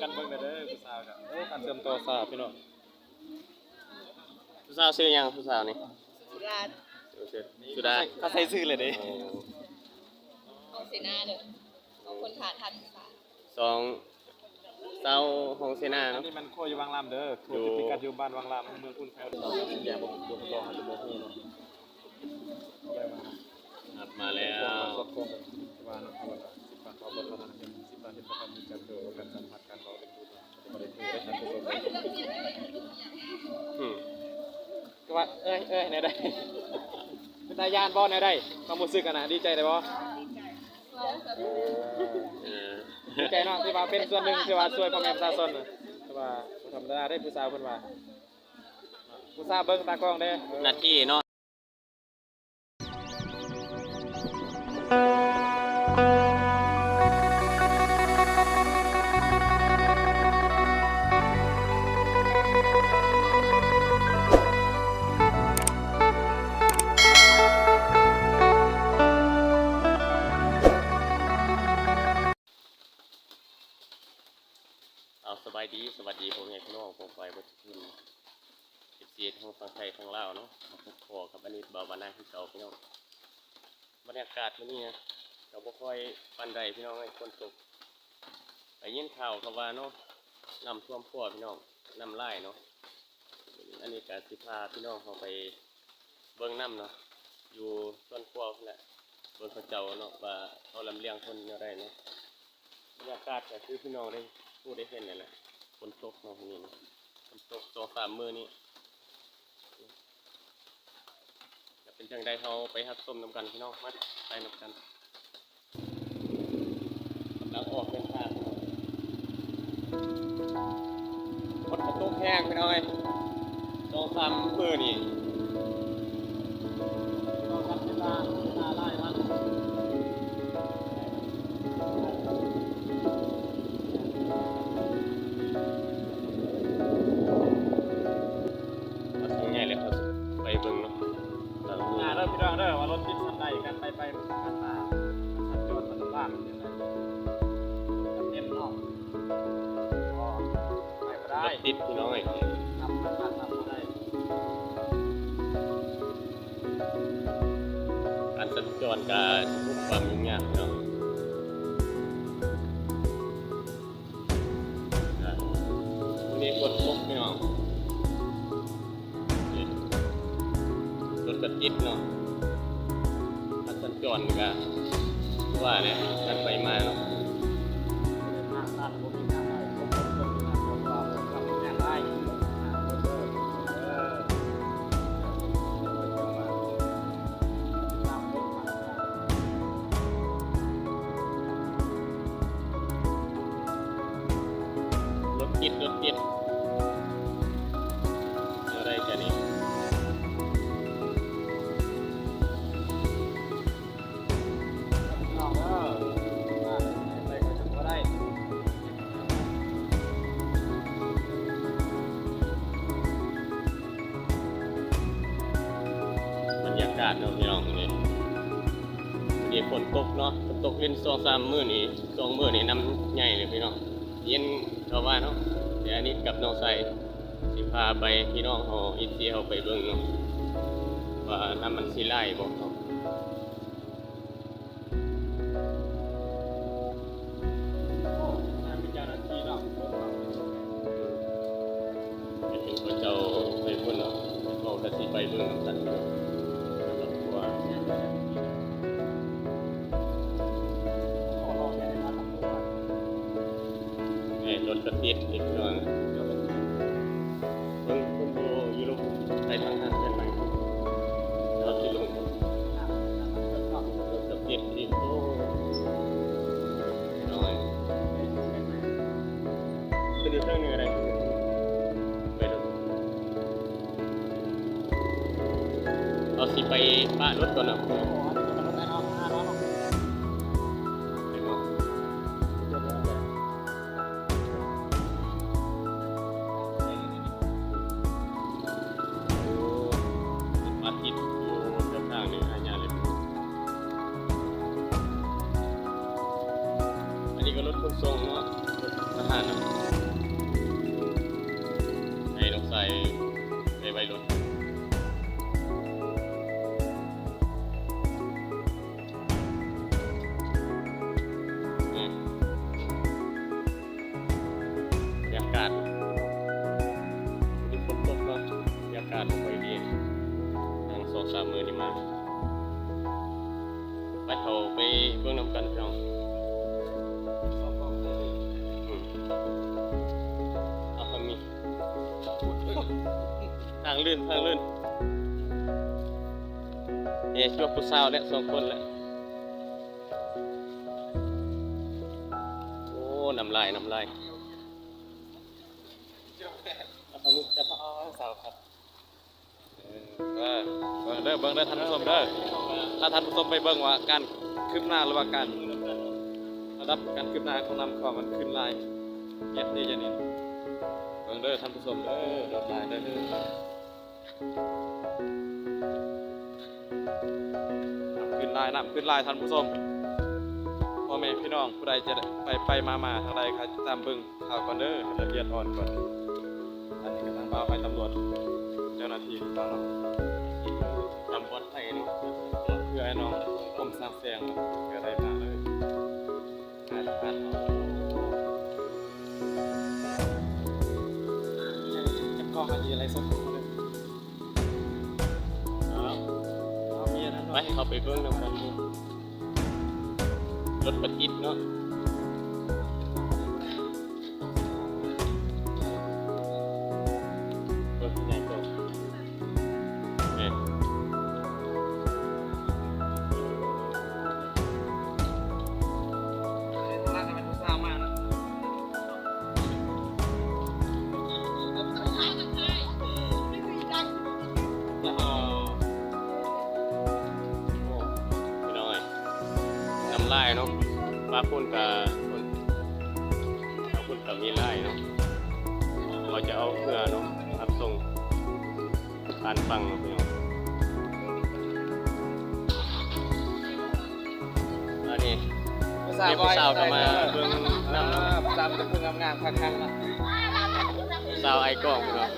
กันเบิ่งเด้อผู้สาวกันการเติมโตสาวพี่น้อง ผู้สาวชื่อหยังผู้สาวนี่ สุราษฎร์ สุดา เขาใส่ชื่อเลยเด้ ของเสนาเด้อของคนขาทันสา สองสาวของเสนา อัน เนาะ นี้มันโคอยู่วังลำเด้อโคอยู่พิกัดอยู่บ้านวังลำเมืองอุ่นแพ้วแย่บ่บ่ลองบ่ฮู้เนาะ ครับมาแล้ว สดคงว่านักบวช10 บาทต่อบทเท่านั้นเอง10 บาทเป็นประกันมีการเกิดการสัมผัสการเราเป็นผู้บ่ได้คือได้ทันผู้ชม ก็ว่าเอ้ยไหนได้เป็นตายานบ่ไหนได้ความรู้สึกกันนะดีใจได้บ่ เออ ดีใจเนาะที่ว่าเป็นส่วนหนึ่งที่ว่าช่วยพ่อแม่ประชาชนน่ะที่ว่าธรรมดาได้ผู้สาวเพิ่นว่าผู้สาวเบิ่งตากล้องเด้ หน้าที่เนาะเอาสบายดีสวัสดีพ่อแม่พี่น้องผมไปบ่ทุกคนเอฟซีทั้งฝั่งไทยทั้งลาวเนาะมาพบพอกับอันนี้บ่าวบ้านนาคือเก่าพี่น้องบรรยากาศมื้อนี้นะก็บ่ค่อยปานใดพี่น้องเอ้ยฝนตกได้ยินข่าวเขาว่าเนาะน้ำท่วมขัวพี่น้องน้ำลายเนาะอันนี้ก็สิพาพี่น้องเขาไปเบิ่งน้ำเนาะอยู่ต้นขัวนั่นแหละเบิ่งเขาเจ้าเนาะว่าเขาลำเลียงคนแนวใดเนาะบรรยากาศก็คือพี่น้องได้ผู้ได้เห็นนั่นแหละฝนตกเนาะนี่นะฝนตก2-3 มื้อนี้จะเป็นจังไดเขาไปรับชมนำกันพี่น้องมาไปนำกันกำลังออกเดินทางฝนก็ตกแห้งพี่น้อย2-3 มื้อนี่2-3เวลาหลายวันไปเบิ่งเนาะ เด้อพี่น้องเด้อว่ารถติดสันใดกันไปกันมาสัญจรมันลำบากเป็นไดกันเต็มเนาะก็ไปบ่ได้ รถติดพี่น้อย ทำบ่ได้ การสัญจรก็ทุกความยุ่งยากพี่น้องวันนี้ฝนตกพี่น้องรถก็ติดเนาะการสัญจรก็ว่าเนี่ยการไปมาเนาะ ทางด้านบ่มีทางได้ผมมีทางผมว่าผมทำงานได้รถติดอะไรจะนี่บรรยากาศเนาะพี่น้องนี่ฝนตกเนาะฝนตกเล่น2-3 มื้อนี่2 มื้อนี่น้ำใหญ่เลยพี่น้องเย็นก็ว่าเนาะเดี๋ยวอันนี้กับน้องไซสิพาไปพี่น้องเขาอีเสียเขาไปเบิ่งเนาะว่าน้ำมันสิไหลบ่เนาะไปถึงพระเจ้าไปพุ่นเนาะเขาก็สิไปเบิ่งนำกันเนาะแล้วก็ว่ารถกระติดอีกหน่อยเพิ่งดูอยู่ลงไปทางนั้นใช่ไหมเราที่ลงรถกระติดอีกโอ้หน่อยคือดูเรื่องนี้อะไรไปดูเราสิไปป้ารถก่อนนะอันนี้ก็รถขนส่งเนาะรถทหารเนาะ มาไปเขาไปเบิ่งน้ำกันพี่น้องเอาคำมีทางลื่นเนี่ยช่วยผู้สาวและ2 คนแหละโอ้น้ำลายเอาคำมีจะพาสาวครับ เบิ่งเด้อท่านผู้ชมเด้อถ้าท่านผู้ชมไปเบิ่งว่าการคืบหน้าหรือว่าการระดับการคืบหน้าของน้ำคลองมันขึ้นลายเย็ดนี่จะนี่เบิ่งเด้อท่านผู้ชมเด้อเบิ่งลายเด้อขึ้นลายน้ำขึ้นลายท่านผู้ชมพ่อแม่พี่น้องผู้ใดจะไปมาทางใดใครตามเบิ่งข่าวก่อนเด้อให้ละเอียดอ่อนก่อนอันนี้ก็ทางบ่าวไปตำรวจเจ้าหน้าที่ของเรา ทำบอลไทยเนาะ เพื่อให้น้องผมสร้างแสงเพื่อได้มาเลยงานผ่านจะกล้องอะไรอะไรสักคนเลยเอาเมียนะ ไปเขาไปเบิ่งน้ำกันรถประจิตเนาะรถที่ไหนก็เนี่ย น่าจะเป็นผู้สร้างมากนะ แล้วเอาโอ้พี่น้อยน้ำลายเนาะปลาพุ่นกับมีลายเนาะเราจะเอาเกลือเนาะรับส่งผ่านฟังเนาะพี่น้องอันนี้ ผู้สร้าง ผู้สาวก็มาเบิ่งน้ำเนาะ ผู้สาวจะเพิ่งงามๆคักๆนะ ผู้สาวไอ้กล้องพี่น้อง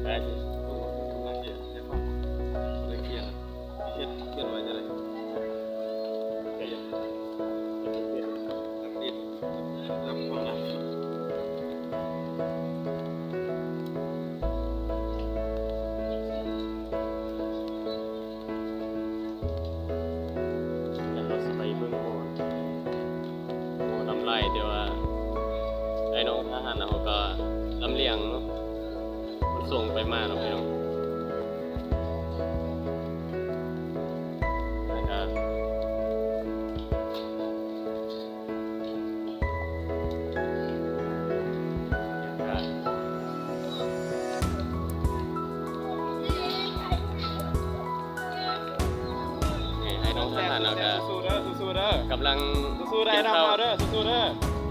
ได้สิแล้วเราสิไปเบิ่งโมลำไรเดี๋ยวว่าไอ้น้องทหารเขาก็ลำเลียงเนาะมันส่งไปมาเนาะพี่น้องแล้วก็นี่ให้น้องทหารเราก็ สู้เด้อสู้เด้อก ำลัง สู้ได้นะเอาเด้อสู้เด้อ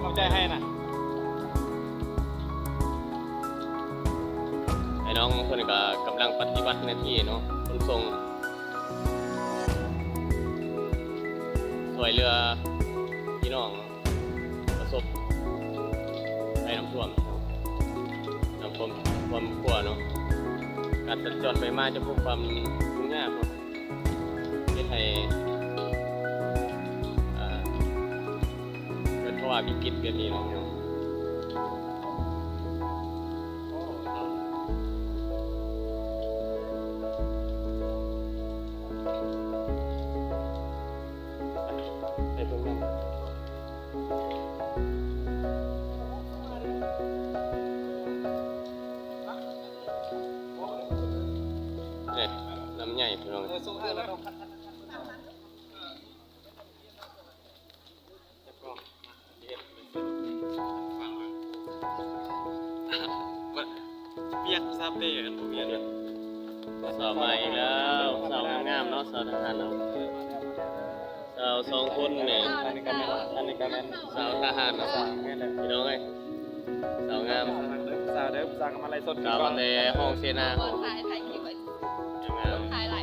เข้าใจให้นะ ไอ้น้องคนนี้ก็กำลังปฏิบัติหน้าที่เนาะขนส่งช่วยเรือพี่น้องประสบภัยน้ำท่วมน้ำท่วมความกลัวเนาะการสัญจรไปมาจะพบความยุ่งยากเนาะเฮ็ดให้เกิดภาวะวิกฤตแบบนี้เนาะ ไปเบิ่งนำเนี่ยน้ำใหญ่พี่น้อง สู้ให้แล้วเปียกซาเป้กันเมียเนี่ย สาวมาอีกแล้วสาวงามๆเนาะสาวทหารเนาะสาว2 คนเนี่ย อันนี้ก็แม่น สาวทหารเนาะพี่น้องเอ้ยสาวงาม สาวเด้อสาวกันมาไล่สด สาวมาแต่ห้องเสนา ค ห้อง นถ่ายคลิปไว้ งาม ถ่ายหลาย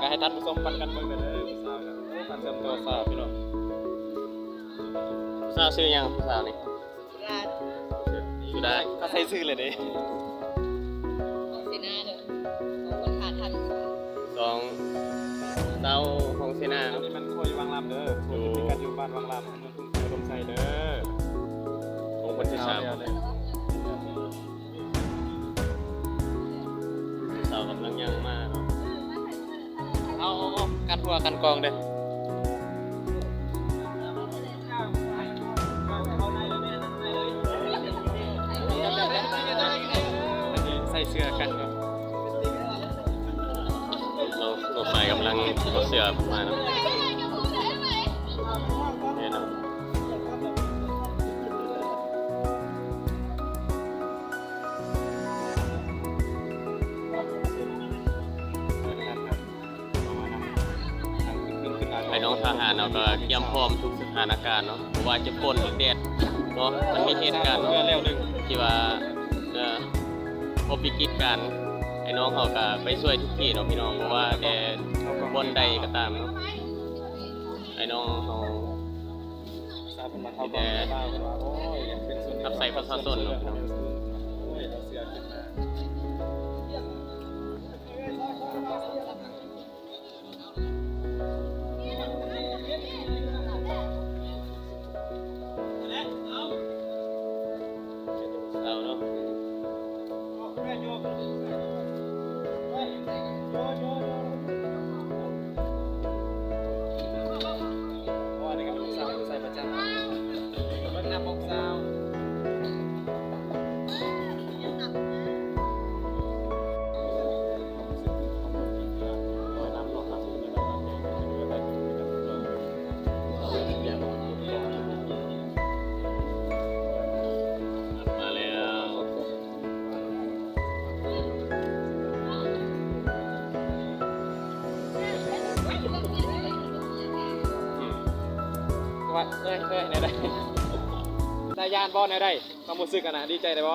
ก็ให้ท่านผู้ชมปันกันเบิ่งกันเด้อสาวกันปันเสริมตัวสาวพี่น้อง สาวชื่อยังสาวนี่ ร้าน สุดา ก็ใส่ชื่อเลยเด้ ของเสนาเด้อของคนถ่ายทัน 2สาวห้องเส สนา อัน เนาะ นี้มันโคยวังลำเด้อโคยพิกัดอยู่บ้านวังลำเมืองทุ่งเสือลมไส้เด้อ ของคนที่สาม เดียวเลย สาวกำลังย่างมากเนาะ เอากันหัวกันกองเด้อใส่เสื้อกันก่อน น้องฝ่ายกำลังเอาเสื้อมาเนาะเนี่ยเนาะ ไอ้น้องทหารเราก็เตรียมพร้อมทุกสถานการณ์เนาะเพราะว่าจะฝนหรือแดดเนาะมันมีเหตุการณ์ เพื่อเร็วหนึ่ง ที่ว่าพบวิกฤตการณ์ไอ้น้องเขาก็ไปช่วยทุกที่เนาะพี่น้องเพราะว่าแต่บนใดก็ตามเนาะไอ้น้องเขา ทราบมาเข้าบ้านบ้านว่าโอ้ยเป็นส่วน ทับใส่ประชาชนเนาะพี่น้อง โอ้ยเอาเสื้อขึ้นมา เอาเนาะ เพราะว่านี่ก็ลูกสาวใส่ประจำเบิ่งน้ำมกสาวมาแล้ว ว่าในใดตายานบ่ในใดความรู้สึกกันนะดีใจได้บ่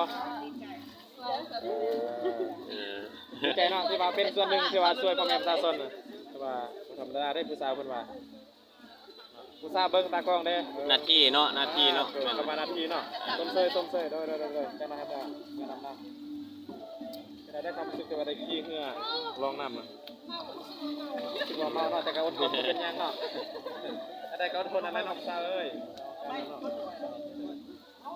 เออ ดีใจเนาะที่ว่าเป็นส่วนหนึ่งที่ว่าช่วยพ่อแม่ประชาชนน่ะแต่ว่าธรรมดาได้ผู้สาวเพิ่นว่าผู้สาวเบิ่งตากล้องเด้ หน้าที่เนาะหน้าที่เนาะ ประมาณนาทีเนาะต้มเซยโดยจังนะครับเมื่อนำจะได้ความรู้สึกที่ว่าได้ขี้เหงื่อลองนำอ่ะคิดว่าเมาเนาะแต่ก็อดทนบ่เป็นหยังเนาะแต่ก็อดทนอะไรเนาะผู้สาวเอ้ย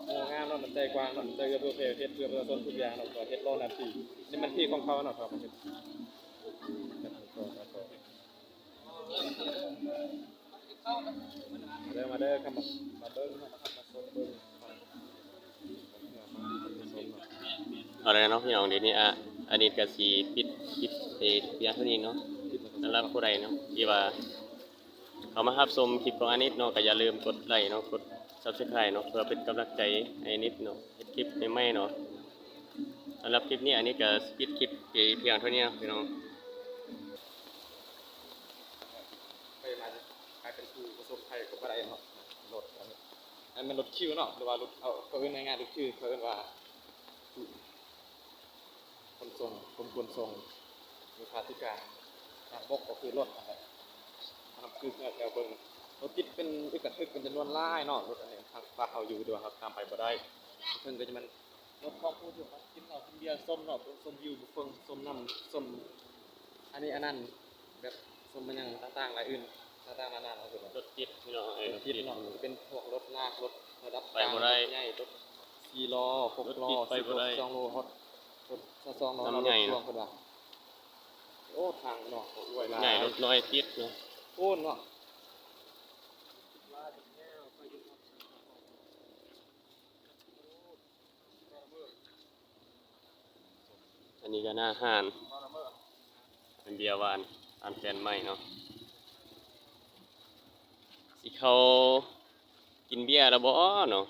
โอ้งามเนาะมันใจกว้างเนาะใจเอื้อเพื่อเฮ็ดเพื่อประชาชนทุกอย่างเนาะก็เฮ็ดรอนาทีนี่มันที่ของเขาเนาะครับมันเฮ็ดมาเด้อครับมาเบิ่งเนาะมาชมเบิ่ง อะไรเนาะพี่น้องเดี๋ยวนี้อันนี้ก็สิปิดคลิปเพียงเท่านี้เนาะสำหรับผู้ใดเนาะที่ว่าเขามารับชมคลิปของอานิตเนาะก็อย่าลืมกดไลค์เนาะกด Subscribe เนาะเพื่อเป็นกำลังใจให้อานิตเนาะเฮ็ดคลิปใหม่ๆเนาะสำหรับคลิปนี้อันนี้ก็ปิดคลิปเพียงเท่านี้นะพี่น้อง ไปมาใครเป็นผู้ประสบภัยกับอะไรเนาะรถอันมันรถคิวเนาะหรือว่ารถเอาเขาเอิ้นง่ายๆรถคิวเขาเอิ้นว่าคนส่งคนส่งมีค่าธิการทางบกก็คือรถอะไรทางคือแถวเบิ่งรถติดเป็นอึกกระทึกเป็นจำนวนหลายเนาะรถอันนี้ทางฟ้าเขาอยู่ด้วยครับตามไปบ่ได้เพิ่นก็จะมันรถของผู้ถูกกินเหล้ากินเบียร์ส้มเนาะส้มวิวเฟิงส้มน้ำส้มอันนี้อันนั้นแบบส้มมันยังต่างๆหลายอื่นต่างๆนานาเอาคือ รถติดพี่น้อง รถติดเนาะเป็นพวกรถลากรถระดับ ไปบ่ได้ รถใหญ่รถ4ล้อ6ล้อ รถติดไปบ่ได้ 2ล้อรถ2ล้อ ลำใหญ่ รถพ่ว เนาะ งเพิ่นว่าโอ้ทางเนาะรวยหลาย ใหญ่รถน้อยติดเนาะ โอ้เนาะ อันนี้ก็หน้าห้านเป็นเบียร์หวานอันแฟนใหม่เนาะสิเขากินเบียร์แล้วบ่เนาะ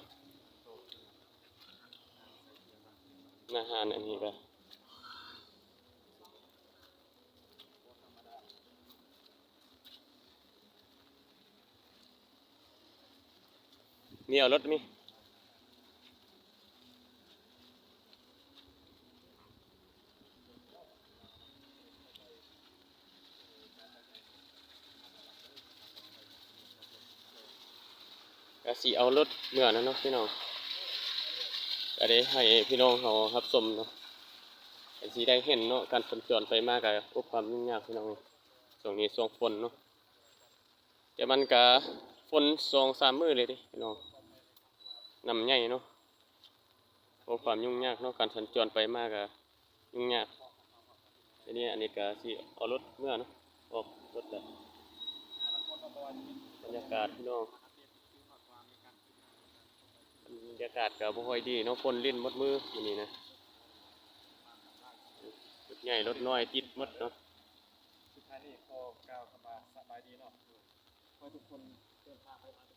หน้าห้านอันนี้ก็มีเอารถมีก็สิเอารถเมื่อนั้นเนาะพี่น้องก็ได้ให้พี่น้องเขารับชมเนาะก็สิได้เห็นเนาะการสัญจรไปมากับความยุ่งยากพี่น้องช่วงนี้ช่วงฝนเนาะ แต่มันก็ฝน2-3มื้อเลยเดิพี่น้องน้ำใหญ่เนาะเพราะความยุ่งยากเนาะการสัญจรไปมาก็ยุ่งยากทีนี้อันนี้ก็สิเอารถเมื่อเนาะออกรถแล้วบรรยากาศพี่น้องบรรยากาศก็บ่ค่อยดีเนาะคนลิ้นหมดมือมื้อนี้นะรถใหญ่รถน้อยติดหมดเนาะ สุดท้ายนี่ขอกล่าวคำว่าสบายดีเนาะขอให้ทุกคนเดินทางไปมา